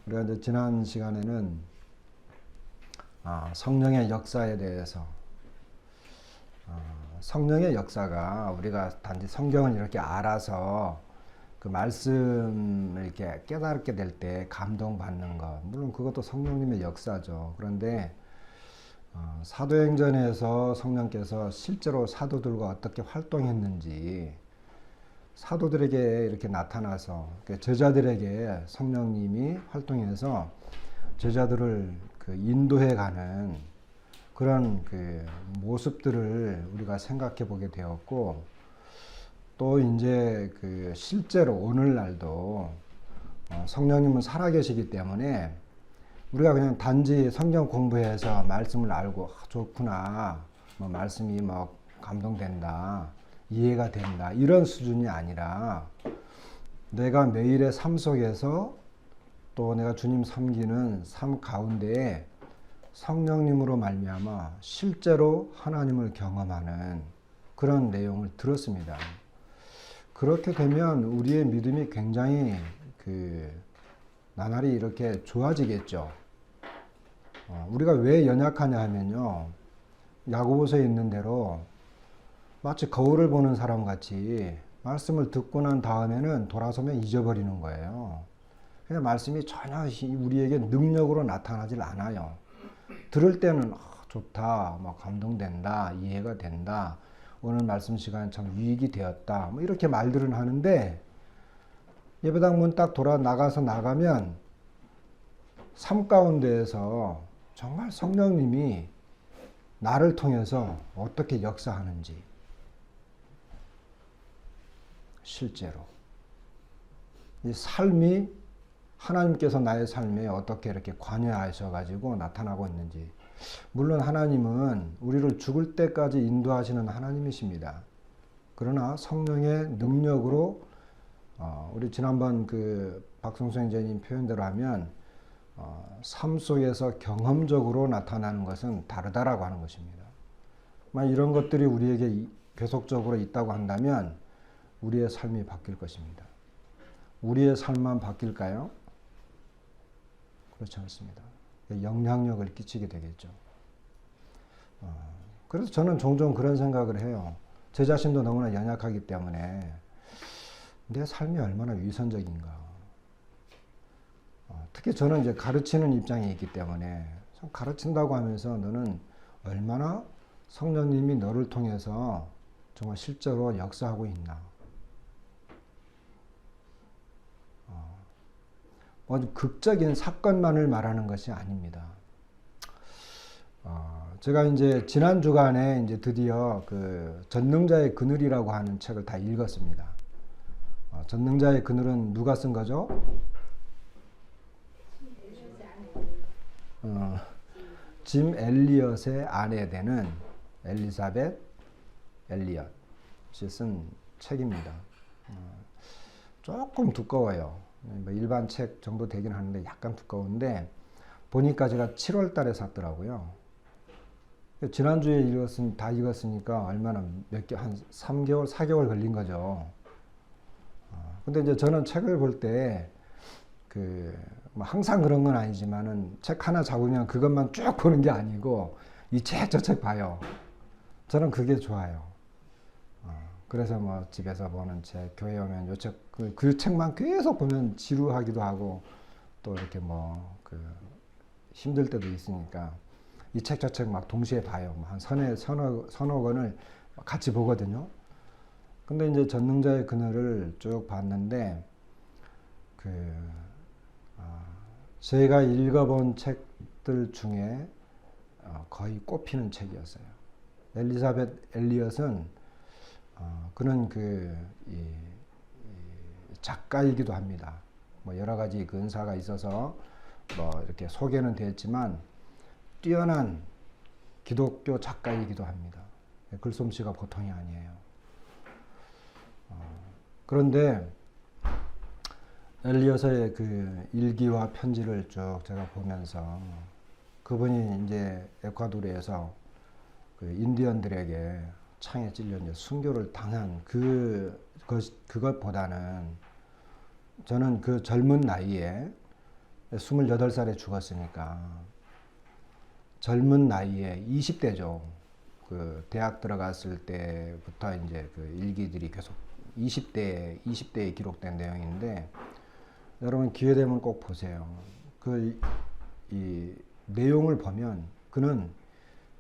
우리가 이제 지난 시간에는 성령의 역사에 대해서 성령의 역사가 우리가 단지 성경을 이렇게 알아서 그 말씀을 이렇게 깨닫게 될 때 감동받는 것, 물론 그것도 성령님의 역사죠. 그런데 사도행전에서 성령께서 실제로 사도들과 어떻게 활동했는지, 사도들에게 이렇게 나타나서 제자들에게 성령님이 활동해서 제자들을 인도해 가는 그런 모습들을 우리가 생각해 보게 되었고, 또 이제 실제로 오늘날도 성령님은 살아계시기 때문에 우리가 그냥 단지 성경 공부해서 말씀을 알고 좋구나, 뭐 말씀이 뭐 감동된다, 이해가 된다, 이런 수준이 아니라 내가 매일의 삶 속에서 또 내가 주님 섬기는 삶 가운데에 성령님으로 말미암아 실제로 하나님을 경험하는 그런 내용을 들었습니다. 그렇게 되면 우리의 믿음이 굉장히 나날이 이렇게 좋아지겠죠. 우리가 왜 연약하냐 하면요, 야고보서에 있는 대로 마치 거울을 보는 사람 같이 말씀을 듣고 난 다음에는 돌아서면 잊어버리는 거예요. 그냥 말씀이 전혀 우리에게 능력으로 나타나질 않아요. 들을 때는 좋다, 뭐 감동된다, 이해가 된다, 오늘 말씀 시간에 참 유익이 되었다, 뭐 이렇게 말들은 하는데, 예배당 문 딱 돌아 나가면 삶 가운데에서 정말 성령님이 나를 통해서 어떻게 역사하는지, 실제로 이 삶이 하나님께서 나의 삶에 어떻게 이렇게 관여하셔가지고 나타나고 있는지. 물론 하나님은 우리를 죽을 때까지 인도하시는 하나님이십니다. 그러나 성령의 능력으로 우리 지난번 박성수 형제님 표현대로 하면 삶 속에서 경험적으로 나타나는 것은 다르다라고 하는 것입니다. 만약 이런 것들이 우리에게 계속적으로 있다고 한다면 우리의 삶이 바뀔 것입니다. 우리의 삶만 바뀔까요? 그렇지 않습니다. 영향력을 끼치게 되겠죠. 그래서 저는 종종 그런 생각을 해요. 제 자신도 너무나 연약하기 때문에 내 삶이 얼마나 위선적인가. 특히 저는 이제 가르치는 입장에 있기 때문에 가르친다고 하면서 너는 얼마나 성령님이 너를 통해서 정말 실제로 역사하고 있나. 아주 극적인 사건만을 말하는 것이 아닙니다. 제가 이제 지난 주간에 이제 드디어 전능자의 그늘이라고 하는 책을 다 읽었습니다. 전능자의 그늘은 누가 쓴 거죠? 짐 엘리엇의 아내 되는 엘리사벳 엘리엇이 쓴 책입니다. 조금 두꺼워요. 일반 책 정도 되긴 하는데 약간 두꺼운데, 보니까 제가 7월 달에 샀더라고요. 지난주에 다 읽었으니까 얼마나 한 3개월, 4개월 걸린 거죠. 근데 이제 저는 책을 볼 때, 뭐 항상 그런 건 아니지만은 책 하나 잡으면 그것만 쭉 보는 게 아니고 이 책, 저 책 봐요. 저는 그게 좋아요. 그래서 뭐 집에서 보는 책, 교회 오면 요 책, 그 책만 계속 보면 지루하기도 하고 또 이렇게 힘들 때도 있으니까 이 책 저 책 막 동시에 봐요. 한 서너 권을 같이 보거든요. 근데 이제 전능자의 그늘을 쭉 봤는데 제가 읽어본 책들 중에 거의 꼽히는 책이었어요. 엘리사벳 엘리엇은 그는 이 작가이기도 합니다. 뭐 여러 가지 은사가 있어서 뭐 이렇게 소개는 되었지만 뛰어난 기독교 작가이기도 합니다. 글솜씨가 보통이 아니에요. 그런데 엘리엇의 일기와 편지를 쭉 제가 보면서 그분이 이제 에콰도르에서 인디언들에게 창에 찔려 이제 순교를 당한 그것보다는 저는 그 젊은 나이에 28살에 죽었으니까 젊은 나이에 20대죠. 그 대학 들어갔을 때부터 이제 그 일기들이 계속 20대에 기록된 내용인데 여러분 기회 되면 꼭 보세요. 이 내용을 보면 그는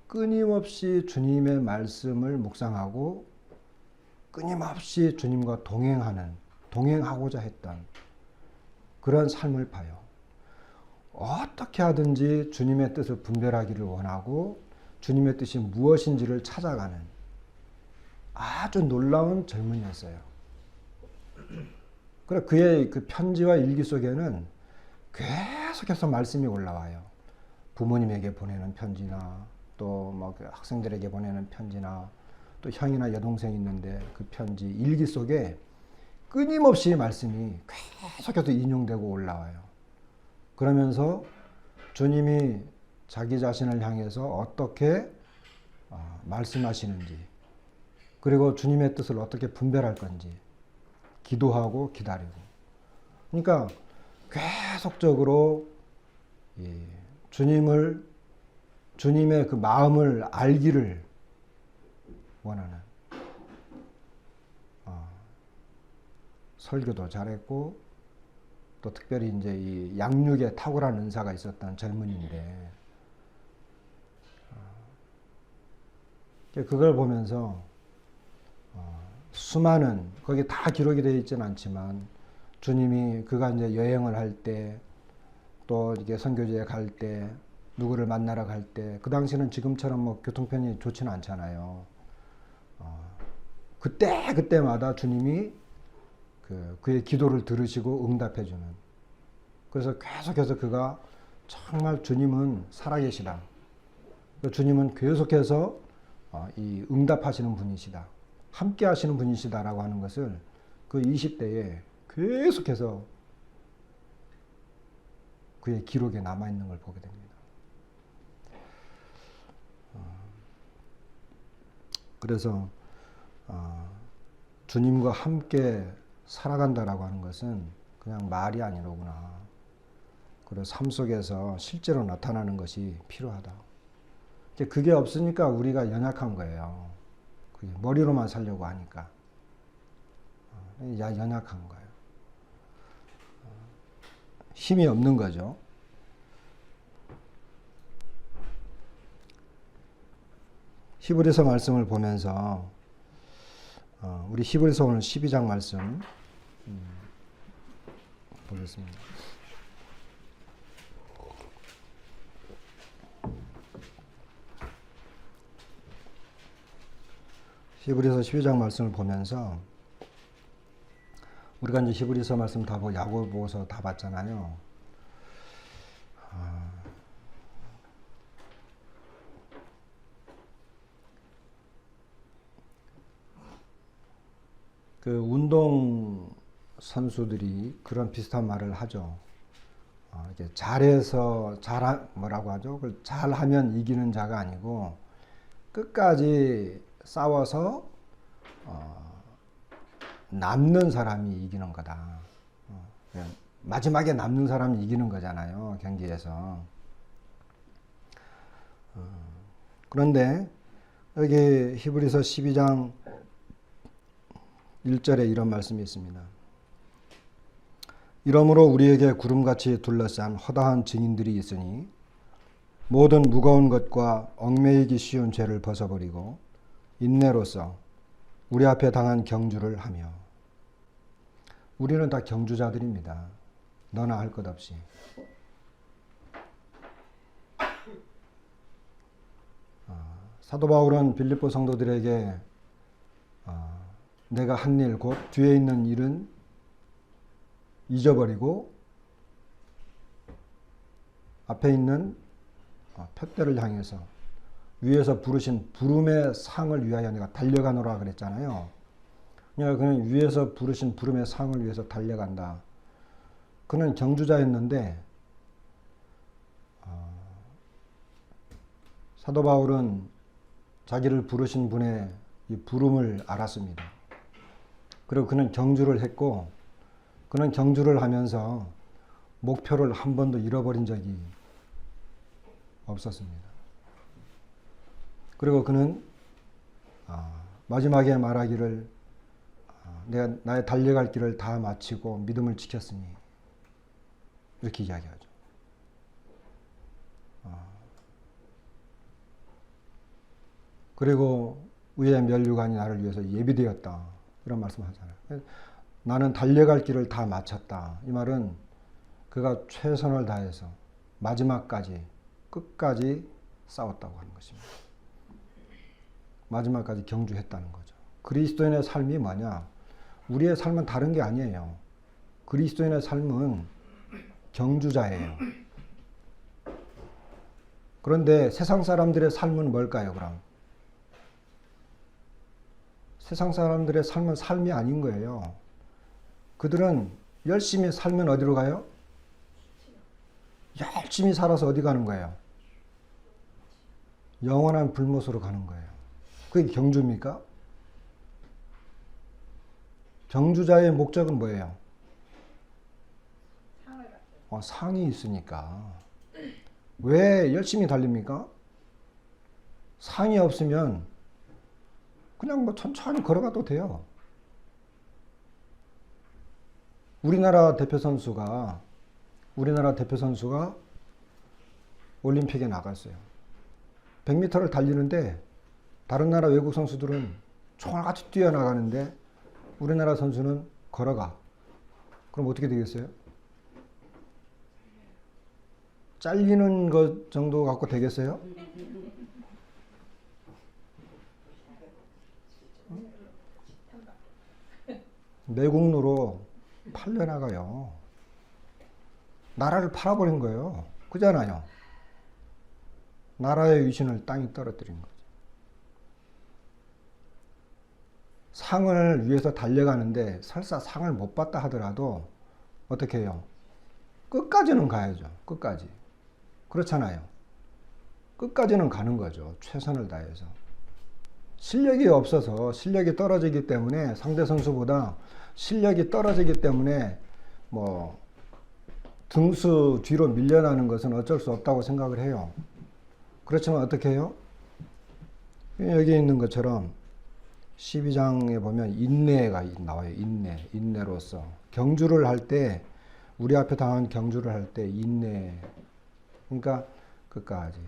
끊임없이 주님의 말씀을 묵상하고 끊임없이 주님과 동행하고자 했던 그런 삶을 봐요. 어떻게 하든지 주님의 뜻을 분별하기를 원하고 주님의 뜻이 무엇인지를 찾아가는 아주 놀라운 젊은이였어요. 그래 그의 그 편지와 일기 속에는 계속해서 말씀이 올라와요. 부모님에게 보내는 편지나 또 뭐 학생들에게 보내는 편지나 또 형이나 여동생이 있는데 그 편지 일기 속에 끊임없이 말씀이 계속해서 인용되고 올라와요. 그러면서 주님이 자기 자신을 향해서 어떻게 말씀하시는지 그리고 주님의 뜻을 어떻게 분별할 건지 기도하고 기다리고 그러니까 계속적으로 주님의 그 마음을 알기를 원하는 설교도 잘했고 또 특별히 이제 이 양육에 탁월한 은사가 있었던 젊은이인데 그걸 보면서 수많은 거기 다 기록이 되어 있지는 않지만 주님이 그가 이제 여행을 할 때 또 이게 선교지에 갈 때 누구를 만나러 갈 때 그 당시는 지금처럼 뭐 교통편이 좋지는 않잖아요. 그때마다 주님이 그의 기도를 들으시고 응답해 주는. 그래서 계속해서 그가 정말 주님은 살아계시다. 주님은 계속해서 이 응답하시는 분이시다. 함께 하시는 분이시다라고 하는 것을 그 20대에 계속해서 그의 기록에 남아있는 걸 보게 됩니다. 그래서 주님과 함께 살아간다라고 하는 것은 그냥 말이 아니로구나. 그리고 삶 속에서 실제로 나타나는 것이 필요하다. 그게 없으니까 우리가 연약한 거예요. 그게 머리로만 살려고 하니까. 연약한 거예요. 힘이 없는 거죠. 히브리서 말씀을 보면서 우리 히브리서 오늘 12장 말씀 보겠습니다. 히브리서 12장 말씀을 보면서 우리가 이제 히브리서 말씀 다 보고 야고보서 다 봤잖아요. 그 운동 선수들이 그런 비슷한 말을 하죠. 이게 뭐라고 하죠? 잘하면 이기는 자가 아니고 끝까지 싸워서 남는 사람이 이기는 거다. 마지막에 남는 사람이 이기는 거잖아요. 경기에서. 그런데 여기 히브리서 12장 1절에 이런 말씀이 있습니다. 이러므로 우리에게 구름같이 둘러싼 허다한 증인들이 있으니 모든 무거운 것과 얽매이기 쉬운 죄를 벗어버리고 인내로써 우리 앞에 당한 경주를 하며. 우리는 다 경주자들입니다. 너나 할 것 없이. 사도 바울은 빌립보 성도들에게 내가 한 일, 곧 뒤에 있는 일은 잊어버리고 앞에 있는 표대를 향해서 위에서 부르신 부름의 상을 위하여 내가 달려가노라 그랬잖아요. 그는 위에서 부르신 부름의 상을 위해서 달려간다. 그는 경주자였는데 사도 바울은 자기를 부르신 분의 이 부름을 알았습니다. 그리고 그는 경주를 했고 그는 경주를 하면서 목표를 한 번도 잃어버린 적이 없었습니다. 그리고 그는 마지막에 말하기를 내가 나의 달려갈 길을 다 마치고 믿음을 지켰으니 이렇게 이야기하죠. 그리고 의의 면류관이 나를 위해서 예비되었다. 이런 말씀하잖아요. 나는 달려갈 길을 다 마쳤다. 이 말은 그가 최선을 다해서 마지막까지 끝까지 싸웠다고 하는 것입니다. 마지막까지 경주했다는 거죠. 그리스도인의 삶이 뭐냐? 우리의 삶은 다른 게 아니에요. 그리스도인의 삶은 경주자예요. 그런데 세상 사람들의 삶은 뭘까요, 그럼? 세상 사람들의 삶은 삶이 아닌 거예요. 그들은 열심히 살면 어디로 가요? 열심히 살아서 어디 가는 거예요? 영원한 불못으로 가는 거예요. 그게 경주입니까? 경주자의 목적은 뭐예요? 상이 있으니까. 왜 열심히 달립니까? 상이 없으면 그냥 뭐 천천히 걸어가도 돼요. 우리나라 대표 선수가 올림픽에 나갔어요. 100m를 달리는데 다른 나라 외국 선수들은 총알같이 뛰어나가는데 우리나라 선수는 걸어가. 그럼 어떻게 되겠어요? 잘리는 것 정도 갖고 되겠어요? 매국노로 팔려나가요. 나라를 팔아버린 거예요. 그잖아요. 나라의 위신을 땅에 떨어뜨린 거죠. 상을 위해서 달려가는데 설사 상을 못 받다 하더라도 어떻게 해요? 끝까지는 가야죠. 끝까지. 그렇잖아요. 끝까지는 가는 거죠. 최선을 다해서. 실력이 없어서 실력이 떨어지기 때문에 상대 선수보다 실력이 떨어지기 때문에 뭐 등수 뒤로 밀려나는 것은 어쩔 수 없다고 생각을 해요. 그렇지만 어떻게 해요? 여기 있는 것처럼 12장에 보면 인내가 나와요. 인내로서 경주를 할 때 우리 앞에 당한 경주를 할 때 인내. 그러니까 끝까지.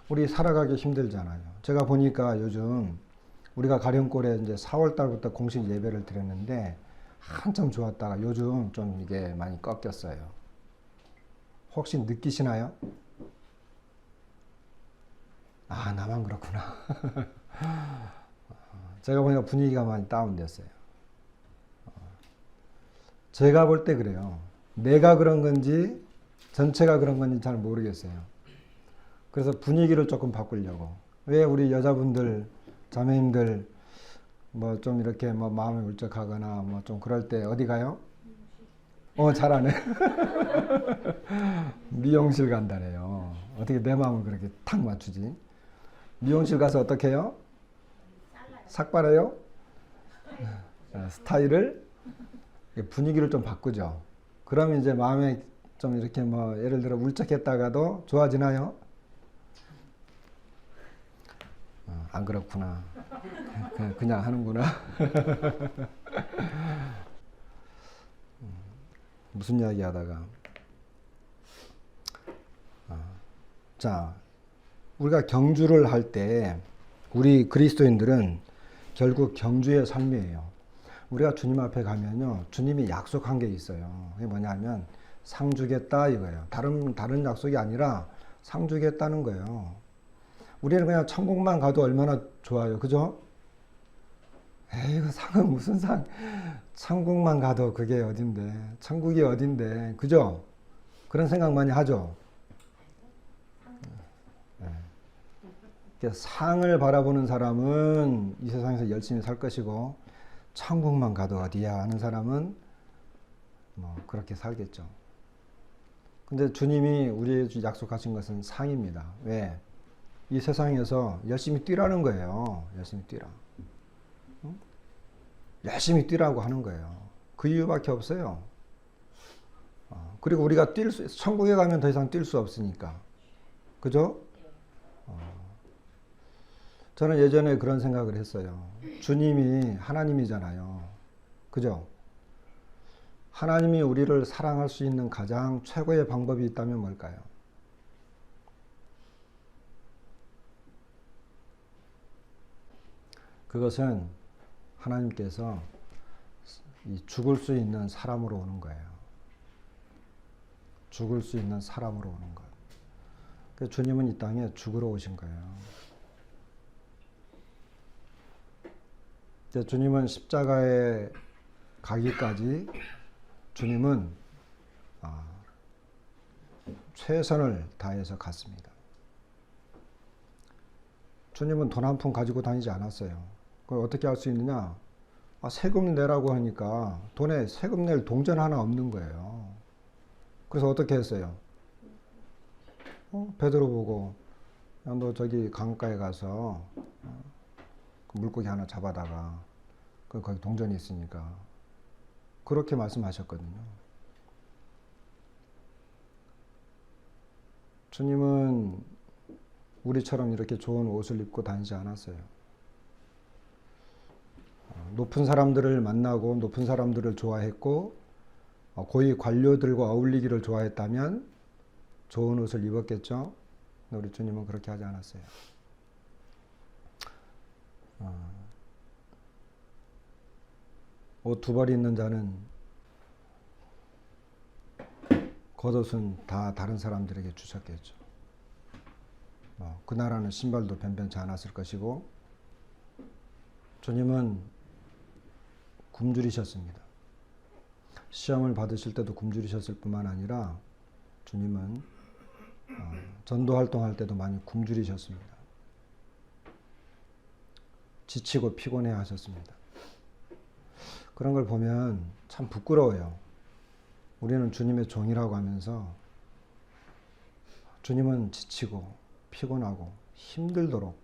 우리 살아가기 힘들잖아요. 제가 보니까 요즘 우리가 가령골에 이제 4월 달부터 공식 예배를 드렸는데 한참 좋았다가 요즘 좀 이게 많이 꺾였어요. 혹시 느끼시나요? 아, 나만 그렇구나. 제가 보니까 분위기가 많이 다운됐어요. 제가 볼 때 그래요. 내가 그런 건지 전체가 그런 건지 잘 모르겠어요. 그래서 분위기를 조금 바꾸려고. 왜 우리 여자분들, 자매님들 뭐 좀 이렇게 뭐 마음이 울적하거나 뭐 좀 그럴 때 어디 가요? 잘하네. 미용실 간다네요. 어떻게 내 마음을 그렇게 탁 맞추지? 미용실 가서 어떻게 해요? 삭발해요? 스타일을 분위기를 좀 바꾸죠. 그러면 이제 마음에 좀 이렇게 뭐 예를 들어 울적했다가도 좋아지나요? 안 그렇구나. 그냥 하는구나. 무슨 이야기 하다가 자, 우리가 경주를 할 때 우리 그리스도인들은 결국 경주의 삶이에요. 우리가 주님 앞에 가면요, 주님이 약속한 게 있어요. 그게 뭐냐면 상 주겠다 이거예요. 다른 약속이 아니라 상 주겠다는 거예요. 우리는 그냥 천국만 가도 얼마나 좋아요, 그죠? 에이, 그 상은 무슨 상? 천국만 가도 그게 어딘데? 천국이 어딘데? 그죠? 그런 생각 많이 하죠. 상을 바라보는 사람은 이 세상에서 열심히 살 것이고 천국만 가도 어디야 하는 사람은 뭐 그렇게 살겠죠. 근데 주님이 우리에게 약속하신 것은 상입니다. 왜? 이 세상에서 열심히 뛰라는 거예요. 열심히 뛰라. 응? 열심히 뛰라고 하는 거예요. 그 이유밖에 없어요. 그리고 우리가 천국에 가면 더 이상 뛸 수 없으니까. 그죠? 저는 예전에 그런 생각을 했어요. 주님이 하나님이잖아요. 그죠? 하나님이 우리를 사랑할 수 있는 가장 최고의 방법이 있다면 뭘까요? 그것은 하나님께서 이 죽을 수 있는 사람으로 오는 거예요. 죽을 수 있는 사람으로 오는 것. 그래서 주님은 이 땅에 죽으러 오신 거예요. 주님은 십자가에 가기까지 주님은 최선을 다해서 갔습니다. 주님은 돈 한 푼 가지고 다니지 않았어요. 그걸 어떻게 할 수 있느냐? 세금 내라고 하니까 돈에 세금 낼 동전 하나 없는 거예요. 그래서 어떻게 했어요? 베드로 보고 너 저기 강가에 가서 그 물고기 하나 잡아다가 거기 동전이 있으니까 그렇게 말씀하셨거든요. 주님은 우리처럼 이렇게 좋은 옷을 입고 다니지 않았어요. 높은 사람들을 만나고 높은 사람들을 좋아했고 고위 관료들과 어울리기를 좋아했다면 좋은 옷을 입었겠죠. 우리 주님은 그렇게 하지 않았어요. 옷 두 벌 있는 자는 겉옷은 다 다른 사람들에게 주셨겠죠. 그 나라는 신발도 변변치 않았을 것이고 주님은 굶주리셨습니다. 시험을 받으실 때도 굶주리셨을 뿐만 아니라 주님은 전도 활동할 때도 많이 굶주리셨습니다. 지치고 피곤해 하셨습니다. 그런 걸 보면 참 부끄러워요. 우리는 주님의 종이라고 하면서 주님은 지치고 피곤하고 힘들도록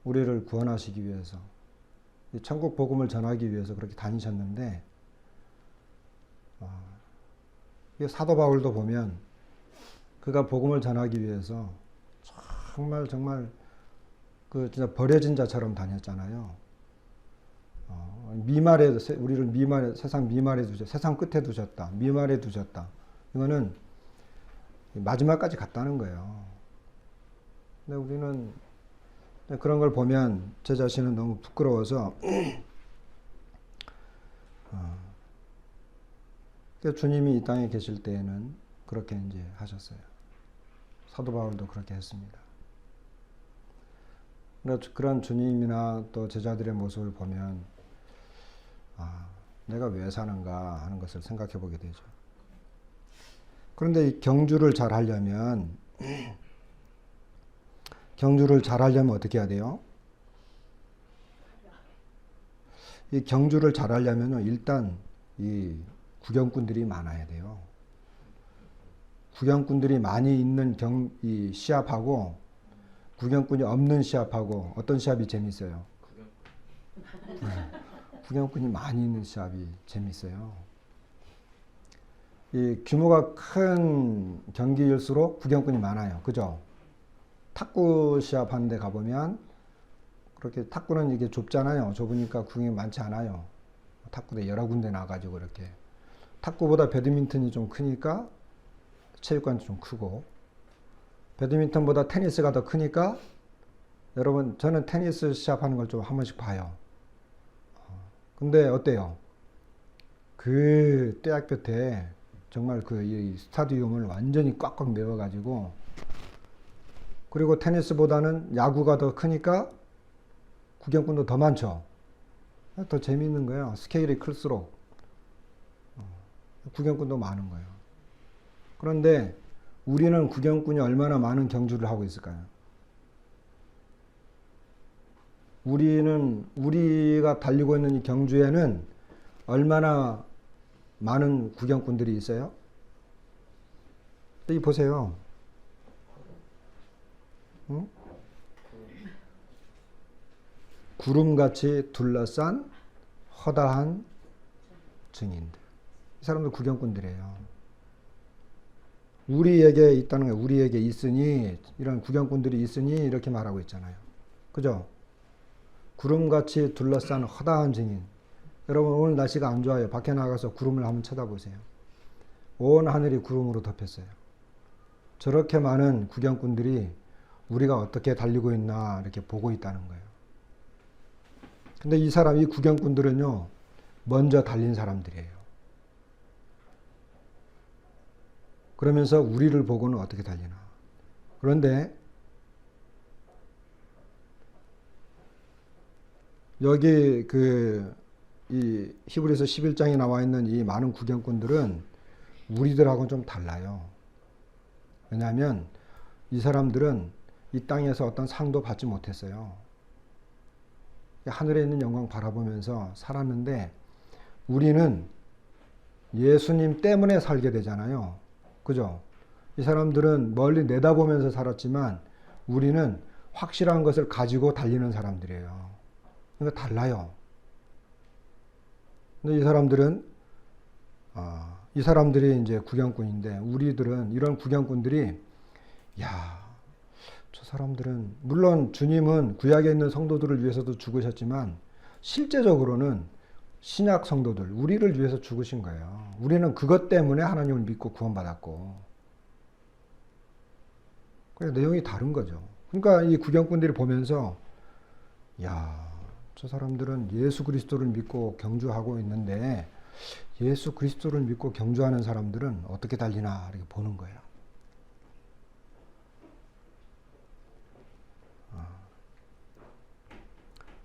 우리를 구원하시기 위해서 이 천국 복음을 전하기 위해서 그렇게 다니셨는데 사도 바울도 보면 그가 복음을 전하기 위해서 정말 그 진짜 버려진 자처럼 다녔잖아요. 우리를 세상 미말에 세상 끝에 두셨다. 미말에 두셨다. 이거는 마지막까지 갔다는 거예요. 근데 우리는 그런 걸 보면 제 자신은 너무 부끄러워서 주님이 이 땅에 계실 때에는 그렇게 이제 하셨어요. 사도 바울도 그렇게 했습니다. 그런 주님이나 또 제자들의 모습을 보면 내가 왜 사는가 하는 것을 생각해 보게 되죠. 그런데 이 경주를 잘 하려면 어떻게 해야 돼요? 이 경주를 잘 하려면 일단 이 구경꾼들이 많아야 돼요. 구경꾼들이 많이 있는 이 시합하고 구경꾼이 없는 시합하고 어떤 시합이 재밌어요? 구경꾼이 많이 있는 시합이 재밌어요. 이 규모가 큰 경기일수록 구경꾼이 많아요. 그죠? 탁구 시합 하는 데 가보면 그렇게 탁구는 이게 좁잖아요. 좁으니까 구경이 많지 않아요. 탁구대 여러 군데 나가지고 이렇게. 탁구보다 배드민턴이 좀 크니까 체육관이 좀 크고 배드민턴보다 테니스가 더 크니까 여러분 저는 테니스 시합하는 걸 좀 한 번씩 봐요. 근데 어때요? 그 대학교 때 정말 이 스타디움을 완전히 꽉꽉 메워가지고 그리고 테니스보다는 야구가 더 크니까 구경꾼도 더 많죠. 더 재미있는 거예요. 스케일이 클수록 구경꾼도 많은 거예요. 그런데 우리는 구경꾼이 얼마나 많은 경주를 하고 있을까요? 우리가 달리고 있는 이 경주에는 얼마나 많은 구경꾼들이 있어요? 여기 보세요. 응? 구름같이 둘러싼 허다한 증인들. 이 사람들 구경꾼들이에요. 우리에게 있다는 거예요. 우리에게 있으니, 이런 구경꾼들이 있으니 이렇게 말하고 있잖아요. 그죠? 구름같이 둘러싼 허다한 증인. 여러분 오늘 날씨가 안 좋아요. 밖에 나가서 구름을 한번 쳐다보세요. 온 하늘이 구름으로 덮였어요. 저렇게 많은 구경꾼들이 우리가 어떻게 달리고 있나 이렇게 보고 있다는 거예요. 근데 이 구경꾼들은요, 먼저 달린 사람들이에요. 그러면서 우리를 보고는 어떻게 달리나. 그런데 여기 이 히브리서 11장에 나와 있는 이 많은 구경꾼들은 우리들하고는 좀 달라요. 왜냐하면 이 사람들은 이 땅에서 어떤 상도 받지 못했어요. 하늘에 있는 영광 바라보면서 살았는데 우리는 예수님 때문에 살게 되잖아요. 그죠? 이 사람들은 멀리 내다보면서 살았지만 우리는 확실한 것을 가지고 달리는 사람들이에요. 그러니까 달라요. 근데 이 사람들이 이제 구경꾼인데 우리들은 이런 구경꾼들이 야, 저 사람들은 물론 주님은 구약에 있는 성도들을 위해서도 죽으셨지만 실제적으로는 신약 성도들, 우리를 위해서 죽으신 거예요. 우리는 그것 때문에 하나님을 믿고 구원받았고. 그래 내용이 다른 거죠. 그러니까 이 구경꾼들이 보면서 야, 저 사람들은 예수 그리스도를 믿고 경주하고 있는데 예수 그리스도를 믿고 경주하는 사람들은 어떻게 달리나 이렇게 보는 거예요.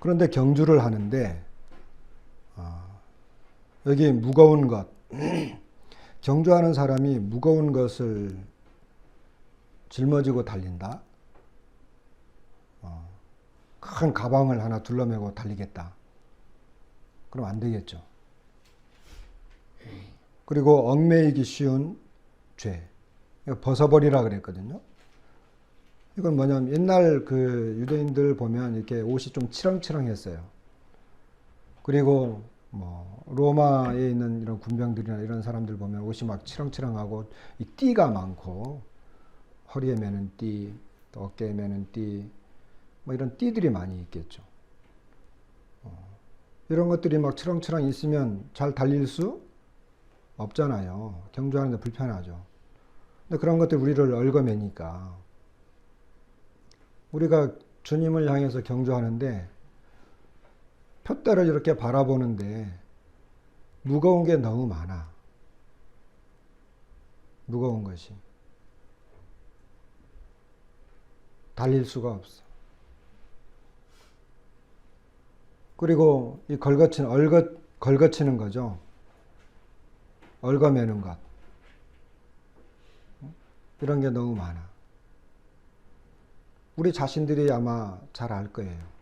그런데 경주를 하는데 여기 무거운 것, 경주하는 사람이 무거운 것을 짊어지고 달린다. 큰 가방을 하나 둘러매고 달리겠다. 그럼 안 되겠죠. 그리고 얽매이기 쉬운 죄, 벗어버리라 그랬거든요. 이건 뭐냐면 옛날 그 유대인들 보면 이렇게 옷이 좀 치렁치렁했어요. 그리고 뭐 로마에 있는 이런 군병들이나 이런 사람들 보면 옷이 막 치렁치렁하고 이 띠가 많고 허리에 매는 띠, 또 어깨에 매는 띠, 뭐 이런 띠들이 많이 있겠죠. 이런 것들이 막 치렁치렁 있으면 잘 달릴 수 없잖아요. 경주하는데 불편하죠. 근데 그런 것들 우리를 얽어매니까 우리가 주님을 향해서 경주하는데 푯대를 이렇게 바라보는데 무거운 게 너무 많아. 무거운 것이. 달릴 수가 없어. 그리고 이 걸거치는 거죠. 얽어매는 것. 이런 게 너무 많아. 우리 자신들이 아마 잘 알 거예요.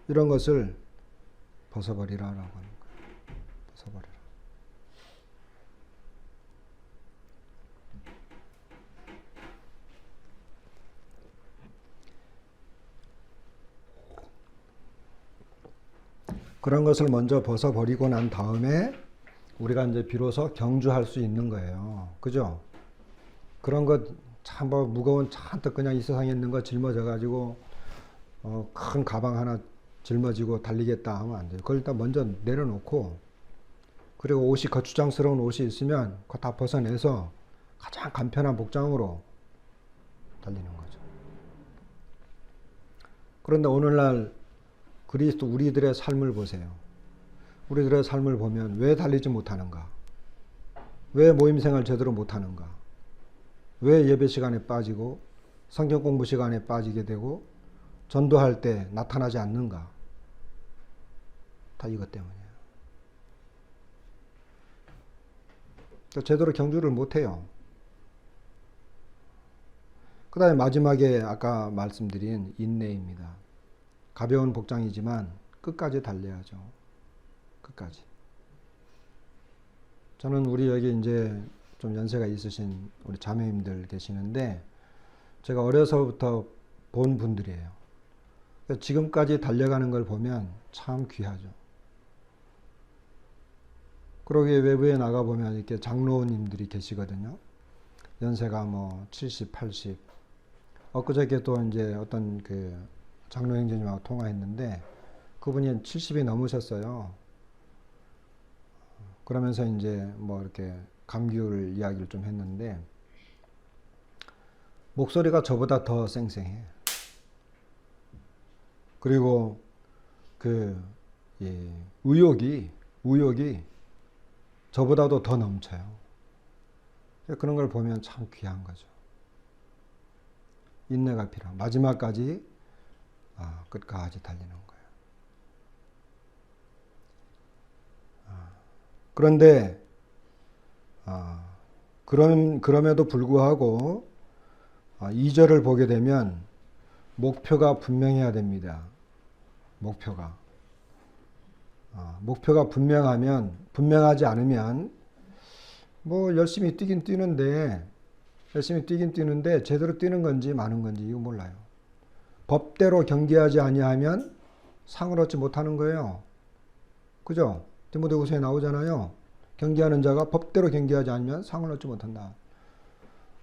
이런 것을 벗어버리라라고 하는 거예요. 벗어버리라. 그런 것을 먼저 벗어버리고 난 다음에 우리가 이제 비로소 경주할 수 있는 거예요. 그죠? 그런 것 참 무거운 잔뜩 그냥 이 세상에 있는 거 짊어져 가지고 큰 가방 하나 짊어지고 달리겠다 하면 안 돼요. 그걸 일단 먼저 내려놓고 그리고 옷이 거추장스러운 옷이 있으면 그거 다 벗어내서 가장 간편한 복장으로 달리는 거죠. 그런데 오늘날 그리스도 우리들의 삶을 보세요. 우리들의 삶을 보면 왜 달리지 못하는가? 왜 모임 생활 제대로 못하는가? 왜 예배 시간에 빠지고 성경 공부 시간에 빠지게 되고 전도할 때 나타나지 않는가? 다 이것 때문이에요. 제대로 경주를 못해요. 그 다음에 마지막에 아까 말씀드린 인내입니다. 가벼운 복장이지만 끝까지 달려야죠. 끝까지. 저는 우리 여기 이제 좀 연세가 있으신 우리 자매님들 계시는데 제가 어려서부터 본 분들이에요. 지금까지 달려가는 걸 보면 참 귀하죠. 그러기에 외부에 나가보면 이렇게 장로님들이 계시거든요. 연세가 뭐 70, 80. 엊그저께 또 이제 어떤 그 장로 형제님하고 통화했는데 그분이 70이 넘으셨어요. 그러면서 이제 뭐 이렇게 감귤 이야기를 좀 했는데 목소리가 저보다 더 쌩쌩해. 그리고 그 의욕이 저보다도 더 넘쳐요. 그런 걸 보면 참 귀한 거죠. 인내가 필요한 마지막까지 끝까지 달리는 거예요. 그런데 그럼에도 불구하고 2절을 보게 되면 목표가 분명해야 됩니다. 목표가 분명하지 않으면 뭐 열심히 뛰긴 뛰는데 제대로 뛰는 건지 마는 건지 이거 몰라요. 법대로 경기하지 아니하면 상을 얻지 못하는 거예요. 그죠? 디모데후서에 나오잖아요. 경기하는 자가 법대로 경기하지 않으면 상을 얻지 못한다.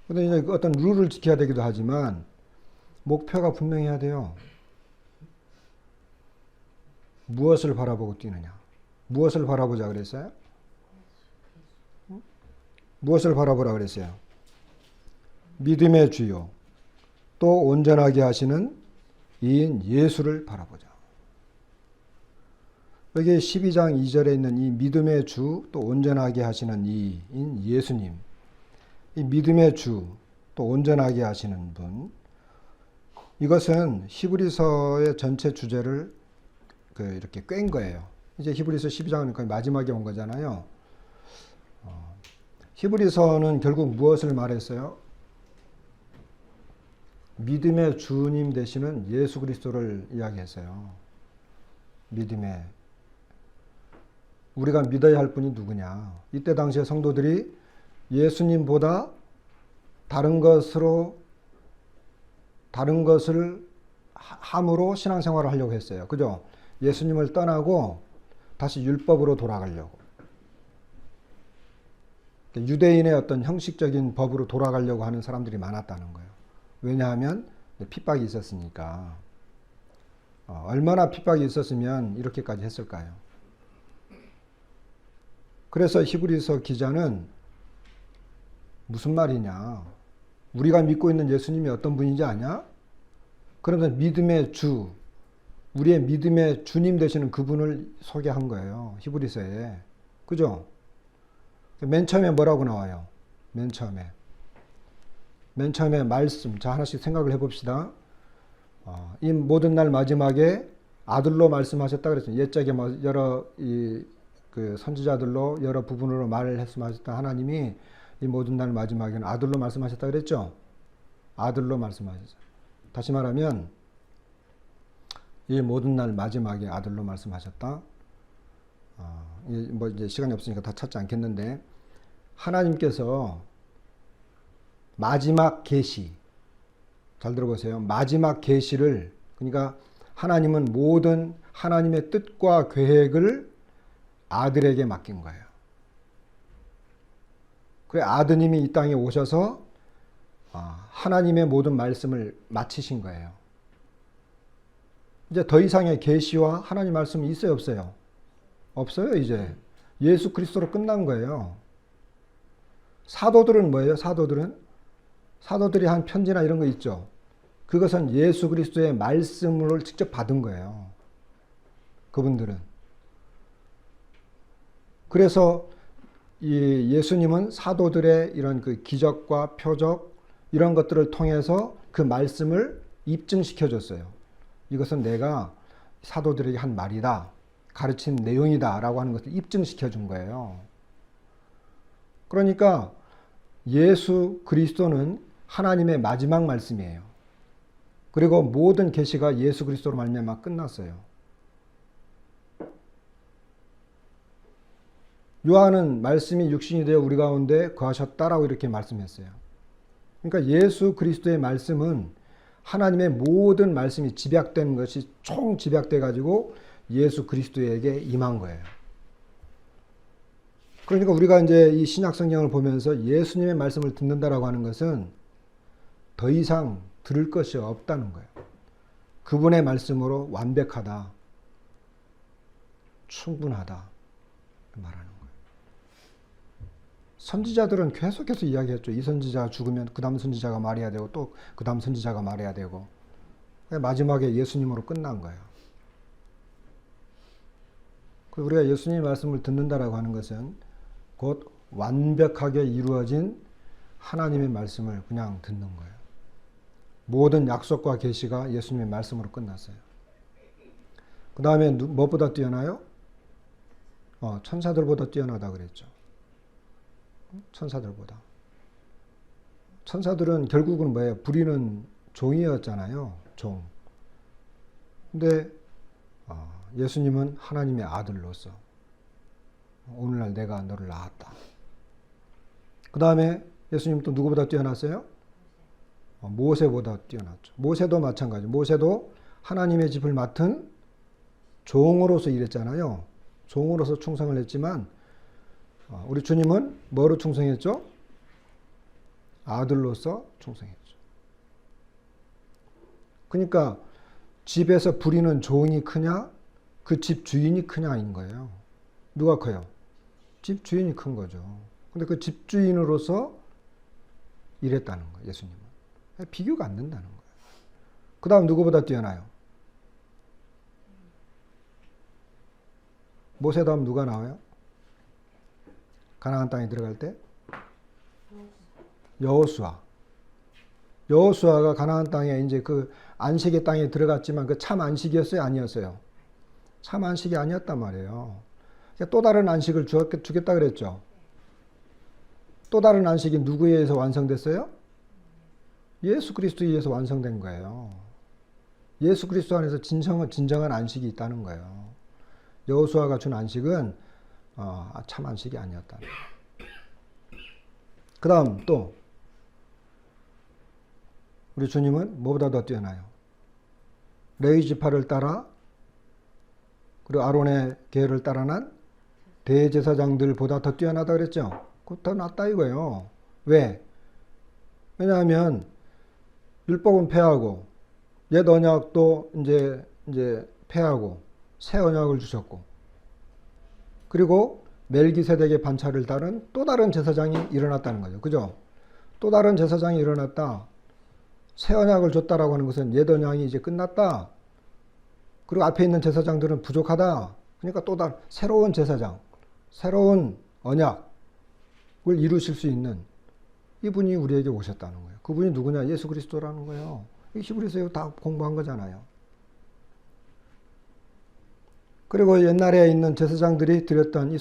근데 이제 어떤 룰을 지켜야 되기도 하지만 목표가 분명해야 돼요. 무엇을 바라보고 뛰느냐? 무엇을 바라보자 그랬어요? 무엇을 바라보라 그랬어요? 믿음의 주요 또 온전하게 하시는 이인 예수를 바라보자. 여기 12장 2절에 있는 이 믿음의 주 또 온전하게 하시는 이인 예수님. 이 믿음의 주 또 온전하게 하시는 분. 이것은 히브리서의 전체 주제를 이렇게 꿰인 거예요. 이제 히브리서 12장은 거의 마지막에 온 거잖아요. 히브리서는 결국 무엇을 말했어요? 믿음의 주님 되시는 예수 그리스도를 이야기했어요. 우리가 믿어야 할 분이 누구냐? 이때 당시에 성도들이 예수님보다 다른 것을 함으로 신앙생활을 하려고 했어요. 그죠? 예수님을 떠나고 다시 율법으로 돌아가려고. 유대인의 어떤 형식적인 법으로 돌아가려고 하는 사람들이 많았다는 거예요. 왜냐하면 핍박이 있었으니까. 얼마나 핍박이 있었으면 이렇게까지 했을까요? 그래서 히브리서 기자는 무슨 말이냐? 우리가 믿고 있는 예수님이 어떤 분인지 아냐? 그러면서 믿음의 주, 우리의 믿음의 주님 되시는 그분을 소개한 거예요. 히브리서에. 그죠? 맨 처음에 뭐라고 나와요? 맨 처음에 말씀. 자, 하나씩 생각을 해봅시다. 이 모든 날 마지막에 아들로 말씀하셨다 그랬어요. 옛적에 여러 그 선지자들로 여러 부분으로 말씀하셨던 하나님이 이 모든 날 마지막에는 아들로 말씀하셨다 그랬죠. 아들로 말씀하셨어요. 다시 말하면 이 모든 날 마지막에 아들로 말씀하셨다. 뭐 이제 시간이 없으니까 다 찾지 않겠는데 하나님께서 마지막 계시, 잘 들어보세요. 마지막 계시를, 그러니까 하나님은 모든 하나님의 뜻과 계획을 아들에게 맡긴 거예요. 그래 아드님이 이 땅에 오셔서 하나님의 모든 말씀을 마치신 거예요. 이제 더 이상의 계시와 하나님 말씀이 있어요, 없어요? 없어요, 이제. 예수 그리스도로 끝난 거예요. 사도들은 뭐예요? 사도들이 한 편지나 이런 거 있죠. 그것은 예수 그리스도의 말씀을 직접 받은 거예요. 그분들은. 그래서 이 예수님은 사도들의 이런 그 기적과 표적 이런 것들을 통해서 그 말씀을 입증시켜 줬어요. 이것은 내가 사도들에게 한 말이다. 가르친 내용이다. 라고 하는 것을 입증시켜 준 거예요. 그러니까 예수 그리스도는 하나님의 마지막 말씀이에요. 그리고 모든 계시가 예수 그리스도로 말미암아 끝났어요. 요한은 말씀이 육신이 되어 우리 가운데 거하셨다라고 이렇게 말씀했어요. 그러니까 예수 그리스도의 말씀은 하나님의 모든 말씀이 집약된 것이 총 집약돼 가지고 예수 그리스도에게 임한 거예요. 그러니까 우리가 이제 이 신약 성경을 보면서 예수님의 말씀을 듣는다라고 하는 것은 더 이상 들을 것이 없다는 거예요. 그분의 말씀으로 완벽하다, 충분하다 말하는 거예요. 선지자들은 계속해서 이야기했죠. 이 선지자가 죽으면 그 다음 선지자가 말해야 되고 또 그 다음 선지자가 말해야 되고 마지막에 예수님으로 끝난 거예요. 우리가 예수님의 말씀을 듣는다라고 하는 것은 곧 완벽하게 이루어진 하나님의 말씀을 그냥 듣는 거예요. 모든 약속과 계시가 예수님의 말씀으로 끝났어요. 그 다음에 무엇보다 뛰어나요? 천사들보다 뛰어나다 그랬죠. 천사들보다. 천사들은 결국은 뭐예요? 부리는 종이었잖아요. 종. 근데 예수님은 하나님의 아들로서 오늘날 내가 너를 낳았다. 그 다음에 예수님 또 누구보다 뛰어났어요? 모세보다 뛰어났죠. 모세도 마찬가지. 모세도 하나님의 집을 맡은 종으로서 일했잖아요. 종으로서 충성을 했지만 우리 주님은 뭐로 충성했죠? 아들로서 충성했죠. 그러니까 집에서 부리는 종이 크냐? 그 집 주인이 크냐인 거예요. 누가 커요? 집 주인이 큰 거죠. 근데 그 집 주인으로서 일했다는 거예요. 예수님은. 비교가 안 된다는 거예요. 그 다음 누구보다 뛰어나요? 모세 다음 누가 나와요? 가나안 땅에 들어갈 때? 여호수아. 여호수아가 가나안 땅에 이제 그 안식의 땅에 들어갔지만 그 참 안식이었어요? 아니었어요? 참 안식이 아니었단 말이에요. 또 다른 안식을 주겠다 그랬죠. 또 다른 안식이 누구에 의해서 완성됐어요? 예수 그리스도에 의해서 완성된 거예요. 예수 그리스도 안에서 진정한 안식이 있다는 거예요. 여호수아가 준 안식은 참 안식이 아니었다. 그 다음 또 우리 주님은 뭐보다 더 뛰어나요? 레위 지파를 따라 그리고 아론의 계를 따라 난 대제사장들보다 더 뛰어나다 그랬죠? 그거 더 낫다 이거예요. 왜? 왜냐하면 율법은 폐하고 옛 언약도 이제 폐하고 새 언약을 주셨고 그리고 멜기세덱의 반차를 따른 또 다른 제사장이 일어났다는 거죠. 그죠? 또 다른 제사장이 일어났다. 새 언약을 줬다라고 하는 것은 옛 언약이 이제 끝났다. 그리고 앞에 있는 제사장들은 부족하다. 그러니까 또 다른 새로운 제사장, 새로운 언약을 이루실 수 있는 이분이 우리에게 오셨다는 거예요. 그분이 누구냐? 예수 그리스도라는 거예요. 히브리서에 다 공부한 거잖아요. 그리고 옛날에 있는 제사장들이 드렸던 이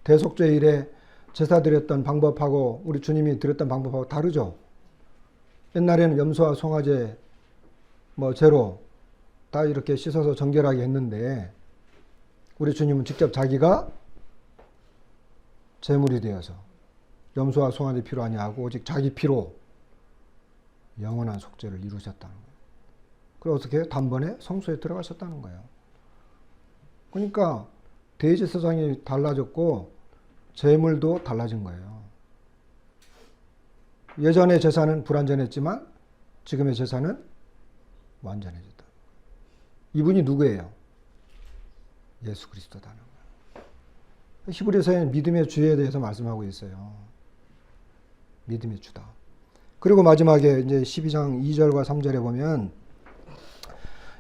대속죄일에 제사 드렸던 방법하고 우리 주님이 드렸던 방법하고 다르죠. 옛날에는 염소와 송아지 제로 다 이렇게 씻어서 정결하게 했는데 우리 주님은 직접 자기가 제물이 되어서 염소와 송아지 피로 아니하고 오직 자기 피로 영원한 속죄를 이루셨다는 거예요. 그리고 어떻게 단번에 성소에 들어가셨다는 거예요. 그러니까 대제사장이 달라졌고 제물도 달라진 거예요. 예전의 제사는 불완전했지만 지금의 제사는 완전해졌다. 이분이 누구예요? 예수 그리스도다는 거예요. 히브리서에는 믿음의 주에 대해서 말씀하고 있어요. 믿음의 주다. 그리고 마지막에 이제 12장 2절과 3절에 보면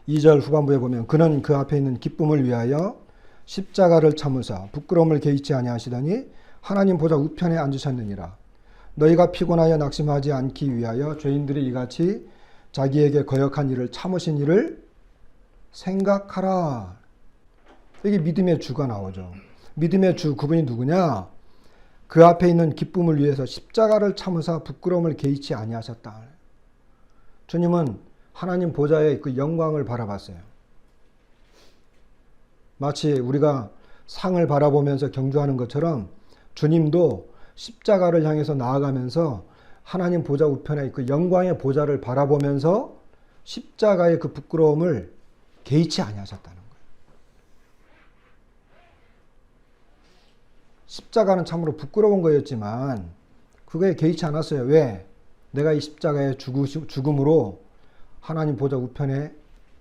2절 후반부에 보면 그는 그 앞에 있는 기쁨을 위하여 십자가를 참으사 부끄러움을 개의치 아니하시더니 하나님 보좌 우편에 앉으셨느니라. 너희가 피곤하여 낙심하지 않기 위하여 죄인들이 이같이 자기에게 거역한 일을 참으신 일을 생각하라. 여기 믿음의 주가 나오죠. 믿음의 주 그분이 누구냐? 그 앞에 있는 기쁨을 위해서 십자가를 참으사 부끄러움을 개의치 아니하셨다. 주님은 하나님 보좌의 그 영광을 바라봤어요. 마치 우리가 상을 바라보면서 경주하는 것처럼 주님도 십자가를 향해서 나아가면서 하나님 보좌 우편의 그 영광의 보좌를 바라보면서 십자가의 그 부끄러움을 개의치 아니하셨다는 거예요. 십자가는 참으로 부끄러운 거였지만 그거에 개의치 않았어요. 왜? 내가 이 십자가의 죽음으로 하나님 보좌 우편에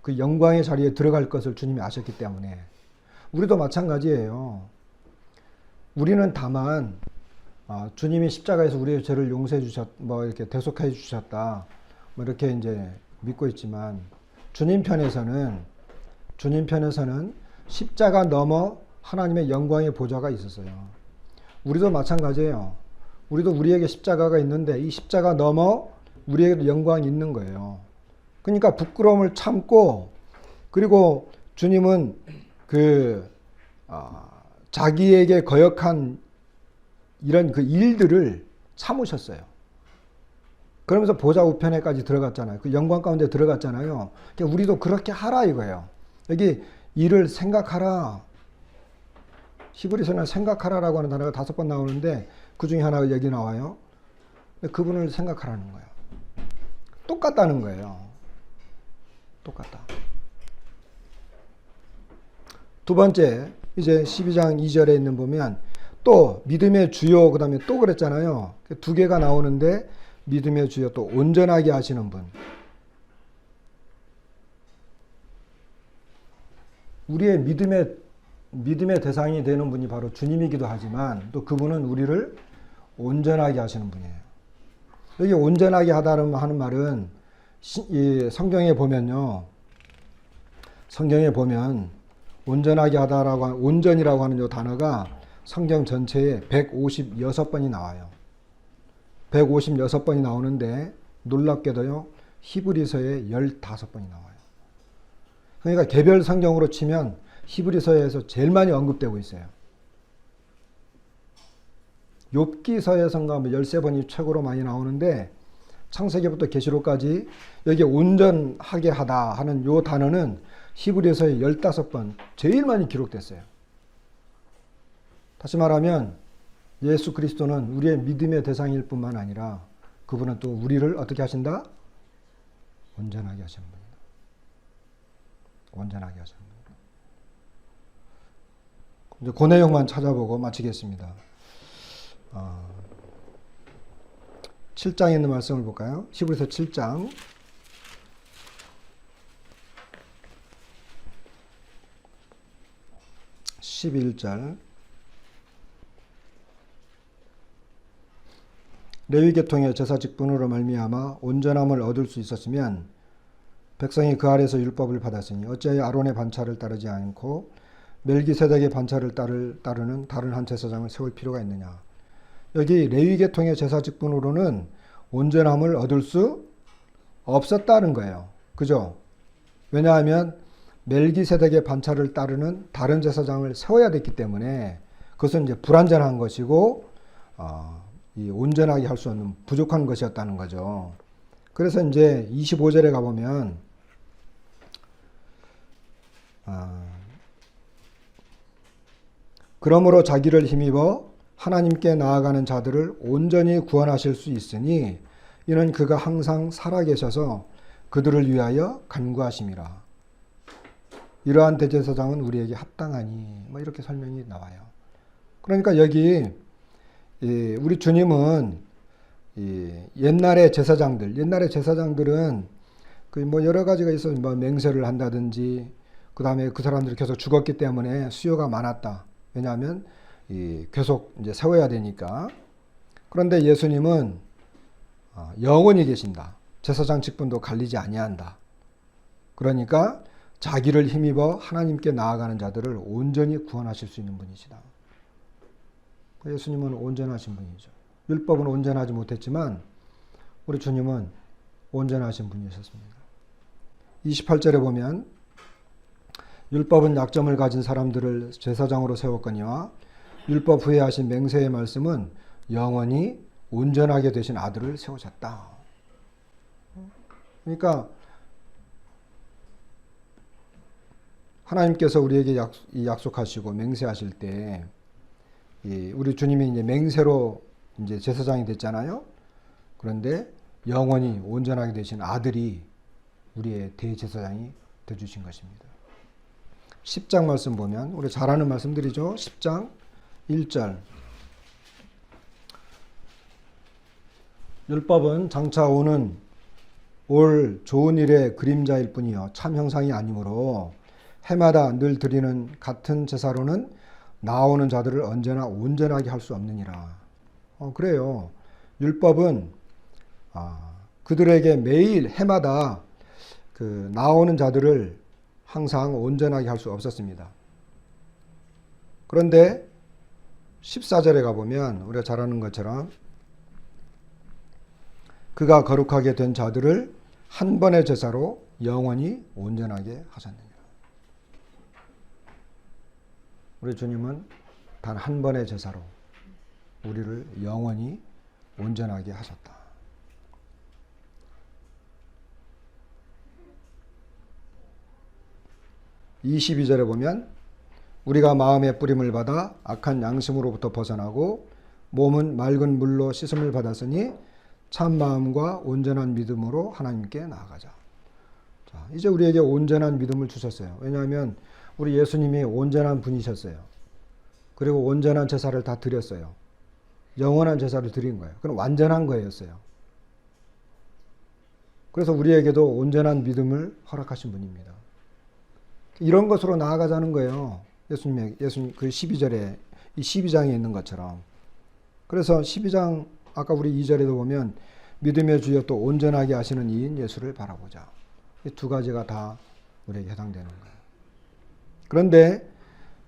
그 영광의 자리에 들어갈 것을 주님이 아셨기 때문에. 우리도 마찬가지예요. 우리는 다만 주님이 십자가에서 우리의 죄를 용서해 이렇게 대속해 주셨다, 이렇게 이제 믿고 있지만, 주님 편에서는 십자가 넘어 하나님의 영광의 보좌가 있었어요. 우리도 마찬가지예요. 우리도 우리에게 십자가가 있는데 이 십자가 넘어 우리에게도 영광이 있는 거예요. 그러니까 부끄러움을 참고, 그리고 주님은 자기에게 거역한 이런 그 일들을 참으셨어요. 그러면서 보좌 우편에까지 들어갔잖아요. 그 영광 가운데 들어갔잖아요. 그러니까 우리도 그렇게 하라 이거예요. 여기 일을 생각하라. 히브리서는 생각하라라고 하는 단어가 5번 나오는데 그 중에 하나가 여기 나와요. 그분을 생각하라는 거예요. 똑같다는 거예요. 똑같다. 두 번째, 이제 12장 2절에 있는 보면 또 믿음의 주요, 그 다음에 또 그랬잖아요. 2개가 나오는데 믿음의 주요, 또 온전하게 하시는 분. 우리의 믿음의 대상이 되는 분이 바로 주님이기도 하지만 또 그분은 우리를 온전하게 하시는 분이에요. 여기 온전하게 하다는 말은 이 성경에 보면 온전하게 하다라고 하는, 온전이라고 하는 이 단어가 성경 전체에 156번이 나와요. 156번이 나오는데 놀랍게도요, 히브리서에 15번이 나와요. 그러니까 개별 성경으로 치면 히브리서에서 제일 많이 언급되고 있어요. 욥기서에선가 13번이 최고로 많이 나오는데 창세기부터 계시록까지 여기 온전하게 하다 하는 요 단어는 히브리서에 15번 제일 많이 기록됐어요. 다시 말하면 예수 그리스도는 우리의 믿음의 대상일 뿐만 아니라 그분은 또 우리를 어떻게 하신다? 온전하게 하시는 분이다. 온전하게 하시는 분이다. 이제 그 내용만 찾아보고 마치겠습니다. 7장에 있는 말씀을 볼까요? 히브리서 7장 11절. 레위 계통의 제사 직분으로 말미암아 온전함을 얻을 수 있었으면 백성이 그 아래서 율법을 받았으니 어찌하여 아론의 반차를 따르지 않고 멜기세덱의 반차를 따르는 다른 한 제사장을 세울 필요가 있느냐. 여기 레위 계통의 제사 직분으로는 온전함을 얻을 수 없었다는 거예요. 그죠? 왜냐하면 멜기세덱의 반차를 따르는 다른 제사장을 세워야 됐기 때문에 그것은 이제 불완전한 것이고 이 온전하게 할 수 없는 부족한 것이었다는 거죠. 그래서 이제 25절에 가보면 그러므로 자기를 힘입어 하나님께 나아가는 자들을 온전히 구원하실 수 있으니 이는 그가 항상 살아계셔서 그들을 위하여 간구하심이라. 이러한 대제사장은 우리에게 합당하니 이렇게 설명이 나와요. 그러니까 여기 우리 주님은 옛날의 제사장들은 여러 가지가 있어서 맹세를 한다든지 그 다음에 그 사람들이 계속 죽었기 때문에 수요가 많았다. 왜냐하면 계속 이제 세워야 되니까. 그런데 예수님은 영원히 계신다. 제사장 직분도 갈리지 아니한다. 그러니까 자기를 힘입어 하나님께 나아가는 자들을 온전히 구원하실 수 있는 분이시다. 예수님은 온전하신 분이죠. 율법은 온전하지 못했지만 우리 주님은 온전하신 분이셨습니다. 28절에 보면 율법은 약점을 가진 사람들을 제사장으로 세웠거니와 율법 후에 하신 맹세의 말씀은 영원히 온전하게 되신 아들을 세우셨다. 그러니까 하나님께서 우리에게 약속하시고 맹세하실 때 우리 주님이 이제 맹세로 이제 제사장이 됐잖아요. 그런데 영원히 온전하게 되신 아들이 우리의 대제사장이 되주신 것입니다. 10장 말씀 보면 우리 잘 아는 말씀들이죠. 10장 1절 율법은 장차 오는 올 좋은 일의 그림자일 뿐이요 참 형상이 아니므로 해마다 늘 드리는 같은 제사로는 나오는 자들을 언제나 온전하게 할 수 없느니라. 그래요. 율법은 그들에게 매일 해마다 그 나오는 자들을 항상 온전하게 할 수 없었습니다. 그런데 14절에 가보면 우리가 잘 아는 것처럼 그가 거룩하게 된 자들을 한 번의 제사로 영원히 온전하게 하셨느니라. 우리 주님은 단 한 번의 제사로 우리를 영원히 온전하게 하셨다. 22절에 보면 우리가 마음의 뿌림을 받아 악한 양심으로부터 벗어나고 몸은 맑은 물로 씻음을 받았으니 참 마음과 온전한 믿음으로 하나님께 나아가자. 자, 이제 우리에게 온전한 믿음을 주셨어요. 왜냐하면 우리 예수님이 온전한 분이셨어요. 그리고 온전한 제사를 다 드렸어요. 영원한 제사를 드린 거예요. 그럼 완전한 거였어요. 그래서 우리에게도 온전한 믿음을 허락하신 분입니다. 이런 것으로 나아가자는 거예요. 예수님 그 12절에, 이 12장에 있는 것처럼. 그래서 12장, 아까 우리 2절에도 보면 믿음의 주여 또 온전하게 하시는 이인 예수를 바라보자. 이 두 가지가 다 우리에게 해당되는 거예요. 그런데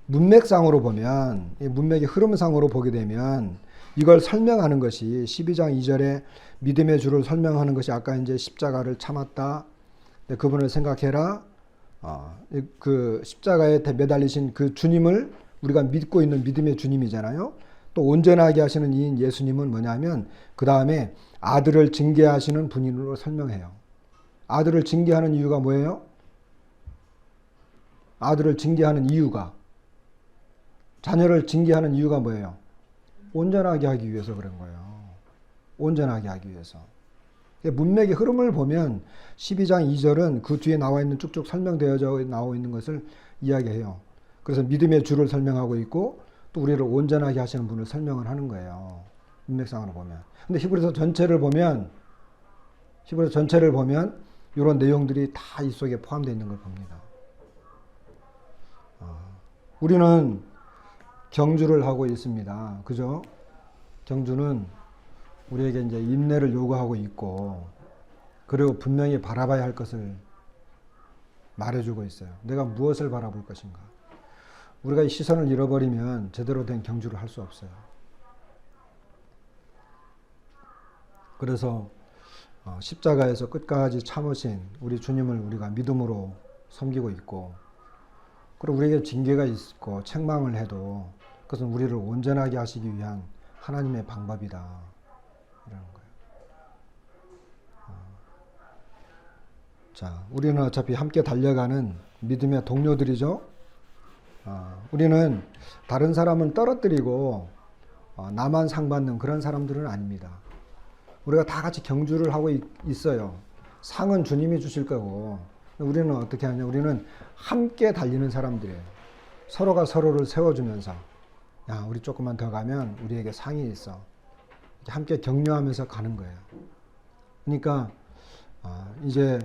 문맥상으로 보면, 이 문맥의 흐름상으로 보게 되면 이걸 설명하는 것이 12장 2절에 믿음의 주를 설명하는 것이 아까 이제 십자가를 참았다. 그분을 생각해라. 그 십자가에 매달리신 그 주님을 우리가 믿고 있는 믿음의 주님이잖아요. 또 온전하게 하시는 이인 예수님은 뭐냐면 그 다음에 아들을 징계하시는 분으로 설명해요. 아들을 징계하는 이유가 뭐예요? 아들을 징계하는 이유가, 자녀를 징계하는 이유가 뭐예요? 온전하게 하기 위해서 그런 거예요. 온전하게 하기 위해서. 문맥의 흐름을 보면 12장 2절은 그 뒤에 나와 있는 쭉쭉 설명되어져 나와 있는 것을 이야기해요. 그래서 믿음의 주를 설명하고 있고 또 우리를 온전하게 하시는 분을 설명을 하는 거예요. 문맥상으로 보면. 근데 히브리서 전체를 보면 이런 내용들이 다 이 속에 포함되어 있는 걸 봅니다. 우리는 경주를 하고 있습니다. 그죠? 경주는 우리에게 이제 인내를 요구하고 있고, 그리고 분명히 바라봐야 할 것을 말해주고 있어요. 내가 무엇을 바라볼 것인가? 우리가 이 시선을 잃어버리면 제대로 된 경주를 할 수 없어요. 그래서 십자가에서 끝까지 참으신 우리 주님을 우리가 믿음으로 섬기고 있고, 그리고 우리에게 징계가 있고 책망을 해도 그것은 우리를 온전하게 하시기 위한 하나님의 방법이다. 이라는 거예요. 자, 우리는 어차피 함께 달려가는 믿음의 동료들이죠. 우리는 다른 사람은 떨어뜨리고 나만 상 받는 그런 사람들은 아닙니다. 우리가 다 같이 경주를 하고 있어요. 상은 주님이 주실 거고, 우리는 어떻게 하냐? 우리는 함께 달리는 사람들이에요. 서로가 서로를 세워주면서, 야, 우리 조금만 더 가면 우리에게 상이 있어. 함께 격려하면서 가는 거예요. 그러니까 이제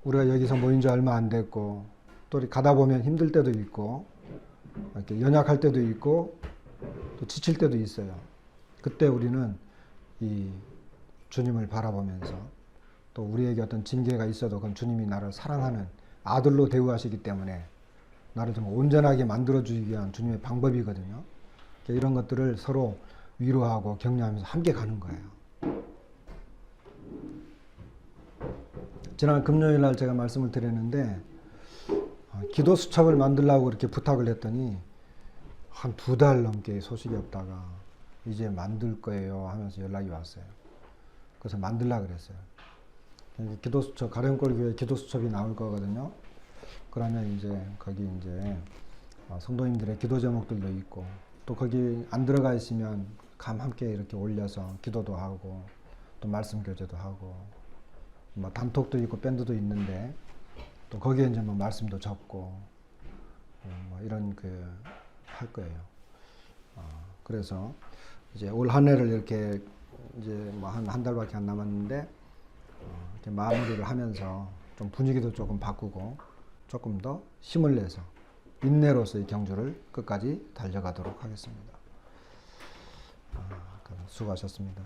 우리가 여기서 모인 지 얼마 안 됐고, 또 가다 보면 힘들 때도 있고, 이렇게 연약할 때도 있고, 또 지칠 때도 있어요. 그때 우리는 이 주님을 바라보면서, 또 우리에게 어떤 징계가 있어도 그건 주님이 나를 사랑하는 아들로 대우하시기 때문에 나를 좀 온전하게 만들어주기 위한 주님의 방법이거든요. 이런 것들을 서로 위로하고 격려하면서 함께 가는 거예요. 지난 금요일 날 제가 말씀을 드렸는데, 기도 수첩을 만들라고 이렇게 부탁을 했더니 한 2달 넘게 소식이 없다가 이제 만들 거예요 하면서 연락이 왔어요. 그래서 만들려고 그랬어요. 기도수첩, 가령골 교회 기도수첩이 나올 거거든요. 그러면 이제 거기 이제 성도님들의 기도 제목들도 있고, 또 거기 안 들어가 있으면 함께 이렇게 올려서 기도도 하고, 또 말씀 교제도 하고, 뭐 단톡도 있고 밴드도 있는데, 또 거기에 이제 뭐 말씀도 적고, 뭐 이런 할 거예요. 그래서 이제 올 한 해를 이렇게 이제 뭐 한 달밖에 안 남았는데 이제 마무리를 하면서 좀 분위기도 조금 바꾸고 조금 더 힘을 내서 인내로서 이 경주를 끝까지 달려가도록 하겠습니다. 그럼 수고하셨습니다.